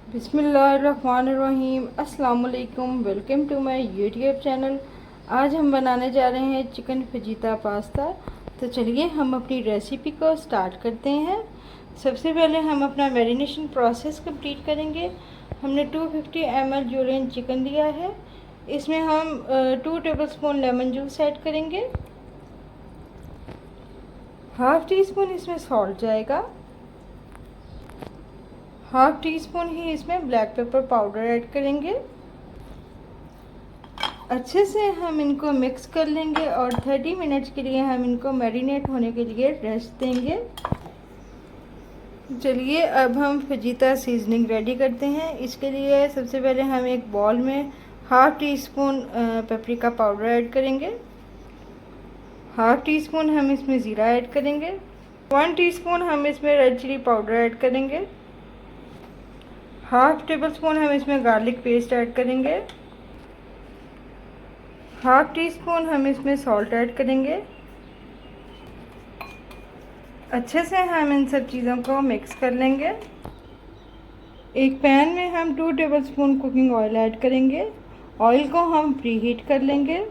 बिस्मिल्लाहिर्रहमानिर्रहीम। अस्सलाम वालेकुम। Welcome to my YouTube channel. आज हम बनाने जा रहे हैं चिकन फजीता पास्ता। तो चलिए हम अपनी रेसिपी को स्टार्ट करते हैं। सबसे पहले हम अपना मैरिनेशन प्रोसेस कंप्लीट करेंगे। हमने 250 ml जुलियन चिकन लिया है। इसमें हम 2 टेबलस्पून लेमन जूस ऐड करेंगे। हाफ़ टी स्पून इसमें सॉल्ट जाएगा। हाफ़ टी स्पून ही इसमें ब्लैक पेपर पाउडर ऐड करेंगे। अच्छे से हम इनको मिक्स कर लेंगे और 30 मिनट्स के लिए हम इनको मैरिनेट होने के लिए रेस्ट देंगे। चलिए अब हम फजीता सीजनिंग रेडी करते हैं। इसके लिए सबसे पहले हम एक बॉल में half tea spoon paprika powder add करेंगे। हाफ़ टी स्पून हम इसमें ज़ीरा ऐड करेंगे। 1 टीस्पून हम इसमें रेड चिली पाउडर ऐड करेंगे। हाफ़ टेबल स्पून हम इसमें गार्लिक पेस्ट ऐड करेंगे। हाफ़ टी स्पून हम इसमें सॉल्ट ऐड करेंगे। अच्छे से हम इन सब चीज़ों को मिक्स कर लेंगे। एक पैन में हम 2 टेबलस्पून कुकिंग ऑयल ऐड करेंगे। ऑयल को हम प्री हीट कर लेंगे।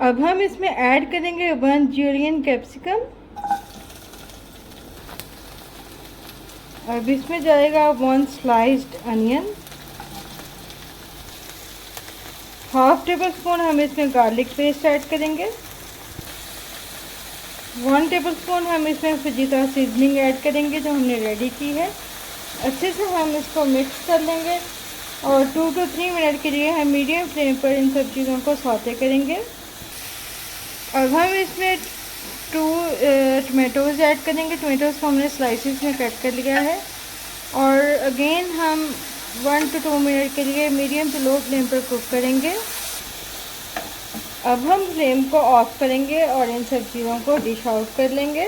अब हम इसमें ऐड करेंगे 1 जुलियन कैप्सिकम। अब इसमें जाएगा 1 sliced onion. Half table spoon हम इसमें गार्लिक पेस्ट ऐड करेंगे। 1 टेबल स्पून हम इसमें फजीता सीजनिंग ऐड करेंगे जो हमने रेडी की है। अच्छे से हम इसको मिक्स कर लेंगे और 2 to 3 मिनट के लिए हम मीडियम फ्लेम पर इन सब चीज़ों को सौते करेंगे। अब हम इसमें 2 टमेटोज़ ऐड करेंगे। टमेटोज़ को हमने स्लाइसिस में कट कर लिया है और अगेन हम 1 to 2 मिनट के लिए मीडियम टू लो फ्लेम पर कुक करेंगे। अब हम फ्लेम को ऑफ करेंगे और इन सब चीज़ों को डिश आउट कर लेंगे।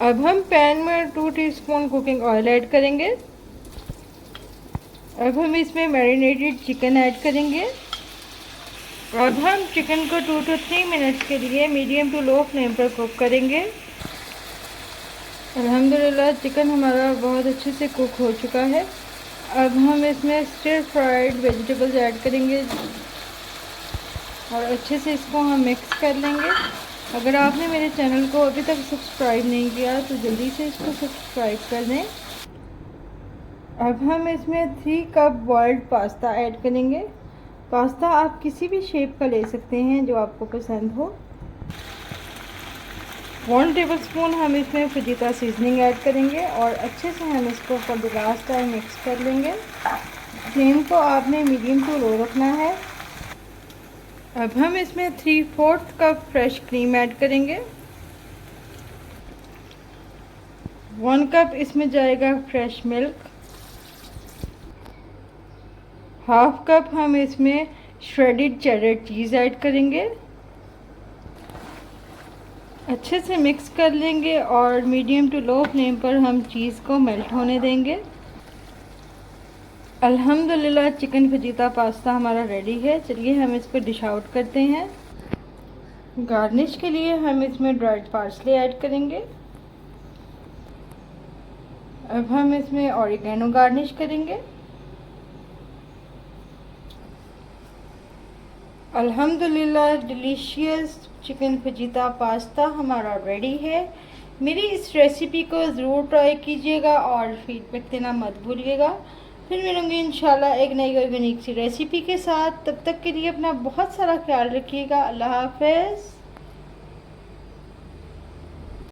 अब हम पैन में 2 टीस्पून कुकिंग ऑयल ऐड करेंगे। अब हम इसमें मैरिनेटेड चिकन ऐड करेंगे। अब हम चिकन को 2 to 3 मिनट्स के लिए मीडियम टू लो फ्लेम पर कुक करेंगे। अल्हम्दुलिल्लाह चिकन हमारा बहुत अच्छे से कुक हो चुका है। अब हम इसमें स्टिर फ्राइड वेजिटेबल्स ऐड करेंगे और अच्छे से इसको हम मिक्स कर लेंगे। अगर आपने मेरे चैनल को अभी तक सब्सक्राइब नहीं किया तो जल्दी से इसको सब्सक्राइब कर दें। अब हम इसमें 3 कप बॉइल्ड पास्ता ऐड करेंगे। पास्ता आप किसी भी शेप का ले सकते हैं जो आपको पसंद हो। 1 टेबलस्पून हम इसमें फजीता सीजनिंग ऐड करेंगे और अच्छे से हम इसको for the last time mix कर लेंगे। फ्लेम को आपने मीडियम टू लो रखना है। अब हम इसमें 3/4 कप फ्रेश क्रीम ऐड करेंगे। 1 कप इसमें जाएगा फ्रेश मिल्क। हाफ़ कप हम इसमें श्रेडेड चेडर चीज़ ऐड करेंगे। अच्छे से मिक्स कर लेंगे और मीडियम टू लो फ्लेम पर हम चीज़ को मेल्ट होने देंगे। अल्हम्दुलिल्लाह चिकन फजीता पास्ता हमारा रेडी है। चलिए हम इसको डिश आउट करते हैं। गार्निश के लिए हम इसमें ड्राइड पार्सले ऐड करेंगे। अब हम इसमें ऑरिगेनो गार्निश करेंगे। अल्हम्दुलिल्लाह डिलीशियस चिकन फजीता पास्ता हमारा रेडी है। मेरी इस रेसिपी को ज़रूर ट्राई कीजिएगा और फीडबैक देना मत भूलिएगा। फिर मिलूँगी इंशाल्लाह एक नई और यूनिक सी रेसिपी के साथ। तब तक के लिए अपना बहुत सारा ख्याल रखिएगा। अल्लाह हाफ़िज़।